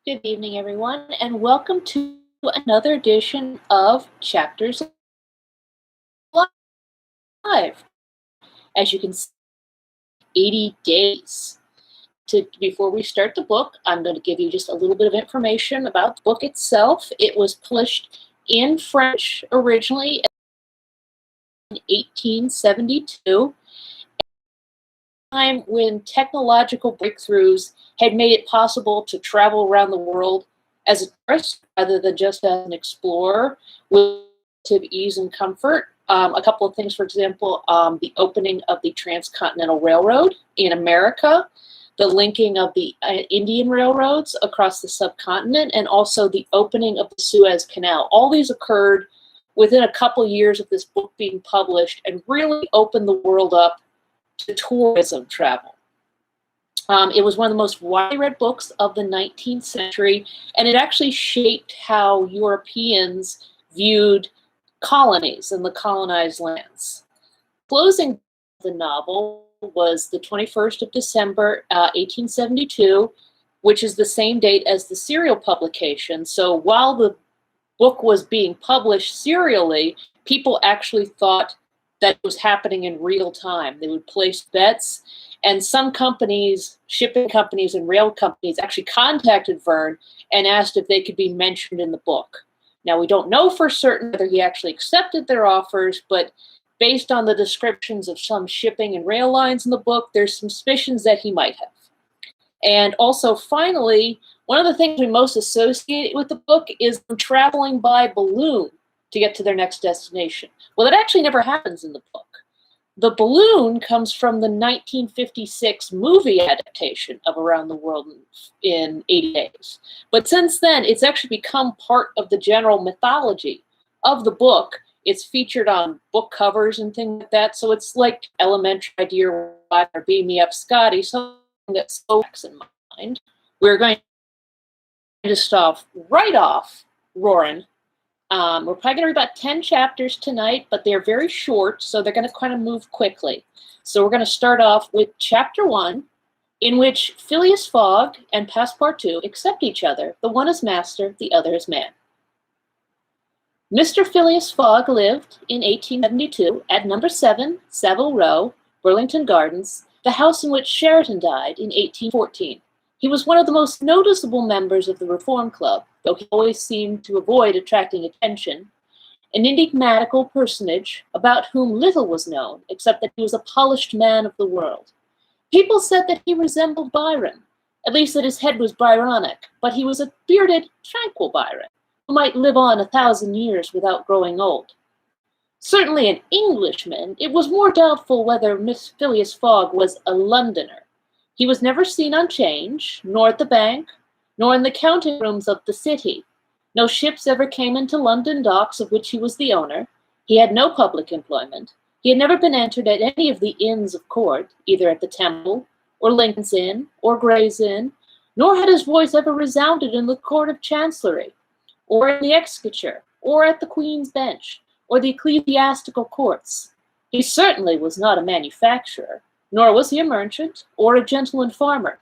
Good evening, everyone, and welcome to another edition of Chapters Live. As you can see, 80 days. Before we start the book, I'm going to give you just a little bit of information about the book itself. It was published in French originally in 1872, time when technological breakthroughs had made it possible to travel around the world as a tourist rather than just as an explorer with relative ease and comfort. A couple of things, for example, the opening of the Transcontinental Railroad in America, the linking of the Indian railroads across the subcontinent, and also the opening of the Suez Canal. All these occurred within a couple years of this book being published and really opened the world up to tourism travel. It was one of the most widely read books of the 19th century, and it actually shaped how Europeans viewed colonies and the colonized lands. Closing the novel was the 21st of December, 1872, which is the same date as the serial publication. So while the book was being published serially, people actually thought that was happening in real time. They would place bets, and some companies, shipping companies and rail companies, actually contacted Verne and asked if they could be mentioned in the book. Now, we don't know for certain whether he actually accepted their offers, but based on the descriptions of some shipping and rail lines in the book, there's some suspicions that he might have. And also, finally, one of the things we most associate with the book is them traveling by balloon to get to their next destination. Well, it actually never happens in the book. The balloon comes from the 1956 movie adaptation of Around the World in 80 Days. But since then, it's actually become part of the general mythology of the book. It's featured on book covers and things like that. So it's like elementary Dear or Beam Me Up Scotty, something that Stokes in mind. We're going to start right off roaring. We're probably going to read about 10 chapters tonight, but they're very short, so they're going to kind of move quickly. So we're going to start off with chapter 1, in which Phileas Fogg and Passepartout accept each other. The one is master, the other is man. Mr. Phileas Fogg lived in 1872 at number 7, Savile Row, Burlington Gardens, the house in which Sheraton died in 1814. He was one of the most noticeable members of the Reform Club, though he always seemed to avoid attracting attention, an enigmatical personage about whom little was known, except that he was a polished man of the world. People said that he resembled Byron, at least that his head was Byronic, but he was a bearded, tranquil Byron, who might live on 1,000 years without growing old. Certainly an Englishman, it was more doubtful whether Miss Phileas Fogg was a Londoner. He was never seen on 'Change, nor at the bank, nor in the counting rooms of the city. No ships ever came into London docks of which he was the owner. He had no public employment. He had never been entered at any of the inns of court, either at the Temple, or Lincoln's Inn, or Gray's Inn, nor had his voice ever resounded in the Court of Chancery, or in the Exchequer, or at the Queen's Bench, or the ecclesiastical courts. He certainly was not a manufacturer, nor was he a merchant, or a gentleman farmer.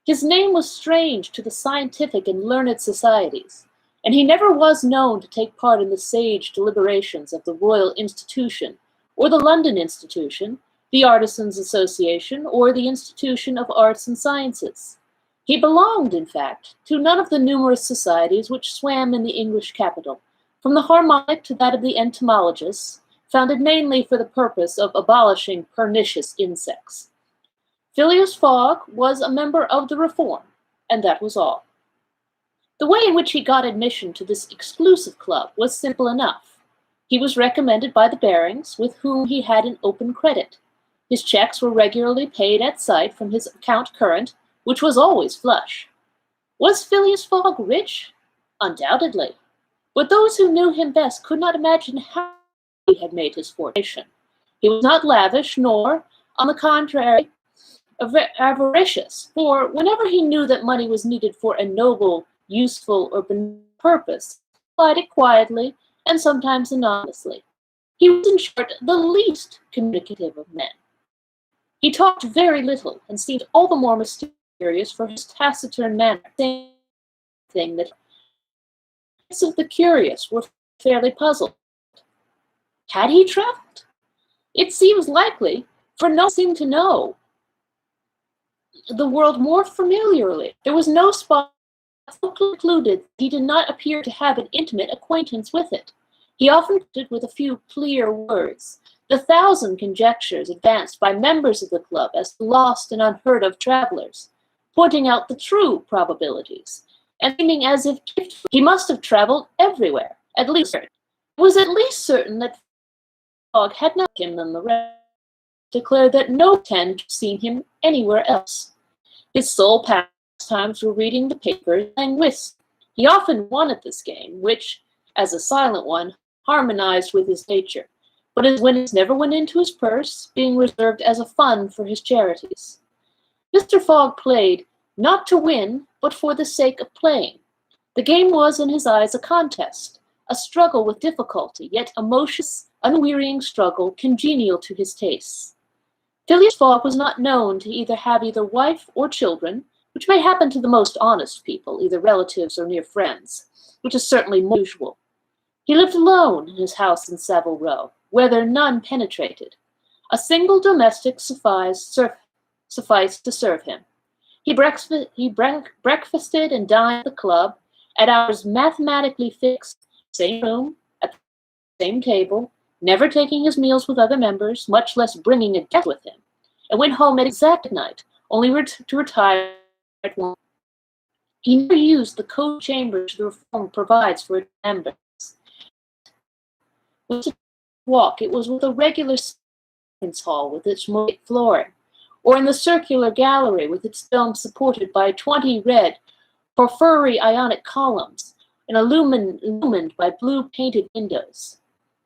His name was strange to the scientific and learned societies, and he never was known to take part in the sage deliberations of the Royal Institution, or the London Institution, the Artisans' Association, or the Institution of Arts and Sciences. He belonged, in fact, to none of the numerous societies which swam in the English capital, from the Harmonic to that of the Entomologists, founded mainly for the purpose of abolishing pernicious insects. Phileas Fogg was a member of the Reform, and that was all. The way in which he got admission to this exclusive club was simple enough. He was recommended by the Barings, with whom he had an open credit. His checks were regularly paid at sight from his account current, which was always flush. Was Phileas Fogg rich? Undoubtedly. But those who knew him best could not imagine how he had made his fortune. He was not lavish, nor, on the contrary, avaricious, for whenever he knew that money was needed for a noble, useful, or benign purpose, he applied it quietly and sometimes anonymously. He was, in short, the least communicative of men. He talked very little and seemed all the more mysterious for his taciturn manner. thing that of the curious were fairly puzzled. Had he traveled? It seems likely, for no one seemed to know the world more familiarly. There was no spot so concluded he did not appear to have an intimate acquaintance with it. He often did with a few clear words the thousand conjectures advanced by members of the club as lost and unheard of travelers, pointing out the true probabilities, and seeming as if he must have traveled everywhere. At least it was at least certain that Fogg had not him than the rest, declared that no ten had seen him anywhere else. His sole pastimes were reading the papers and playing whist. He often won at this game, which, as a silent one, harmonized with his nature, but his winnings never went into his purse, being reserved as a fund for his charities. Mr. Fogg played, not to win, but for the sake of playing. The game was, in his eyes, a contest, a struggle with difficulty, yet a motionless, unwearying struggle congenial to his tastes. Phineas Fogg was not known to have either wife or children, which may happen to the most honest people, either relatives or near friends, which is certainly more usual. He lived alone in his house in Savile Row, whither none penetrated. A single domestic sufficed to serve him. He breakfasted and dined at the club at hours mathematically fixed, same room, at the same table, never taking his meals with other members, much less bringing a guest with him, and went home at exact night, only to retire at 1. He never used the code chamber the reform provides for its members. It was with a regular hall with its mosaic flooring, or in the circular gallery with its dome supported by 20 red porphyry ionic columns and illumined by blue painted windows.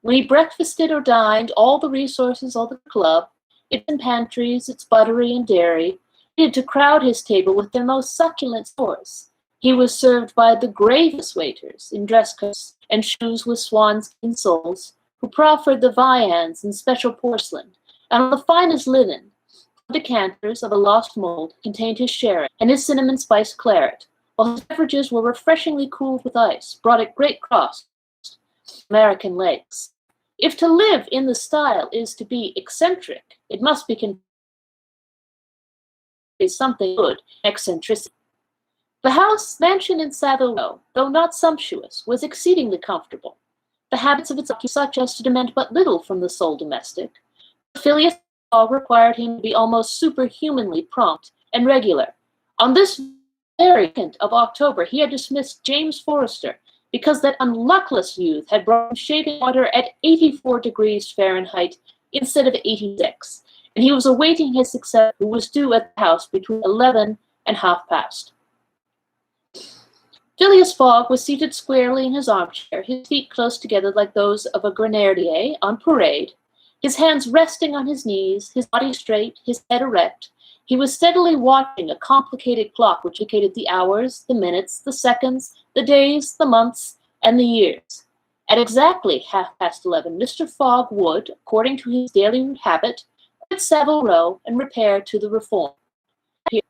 When he breakfasted or dined, all the resources of the club, its pantries, its buttery and dairy, needed to crowd his table with their most succulent stores. He was served by the gravest waiters in dress coats and shoes with swanskin soles, who proffered the viands in special porcelain, and on the finest linen, decanters of a lost mold contained his sherry and his cinnamon spiced claret, while his beverages were refreshingly cooled with ice, brought at great cost American lakes. If to live in the style is to be eccentric, it must be something good, eccentricity. The mansion in Savile Row, though not sumptuous, was exceedingly comfortable. The habits of its occupants such as to demand but little from the sole domestic. Phineas Fogg required him to be almost superhumanly prompt and regular. On this very 2nd of October, he had dismissed James Forrester because that unluckless youth had brought him shaving water at 84 degrees Fahrenheit instead of 86, and he was awaiting his successor, who was due at the house between 11 and 1:30. Phineas Fogg was seated squarely in his armchair, his feet close together like those of a grenadier on parade, his hands resting on his knees, his body straight, his head erect. He was steadily watching a complicated clock which indicated the hours, the minutes, the seconds, the days, the months, and the years. At exactly 11:30, Mr. Fogg would, according to his daily habit, quit Savile Row and repair to the Reform. "Here,"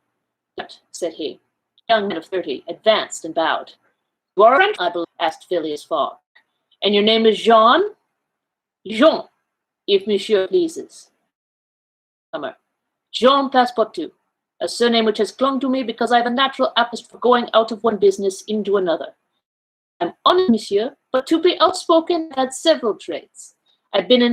said he. The young man of 30 advanced and bowed. "You are a French, I believe?" asked Phineas Fogg. "And your name is Jean?" "Jean, if monsieur pleases." "Jean Passepartout, a surname which has clung to me because I have a natural aptitude for going out of one business into another. I'm honest, monsieur, but to be outspoken, I've had several traits. I've been in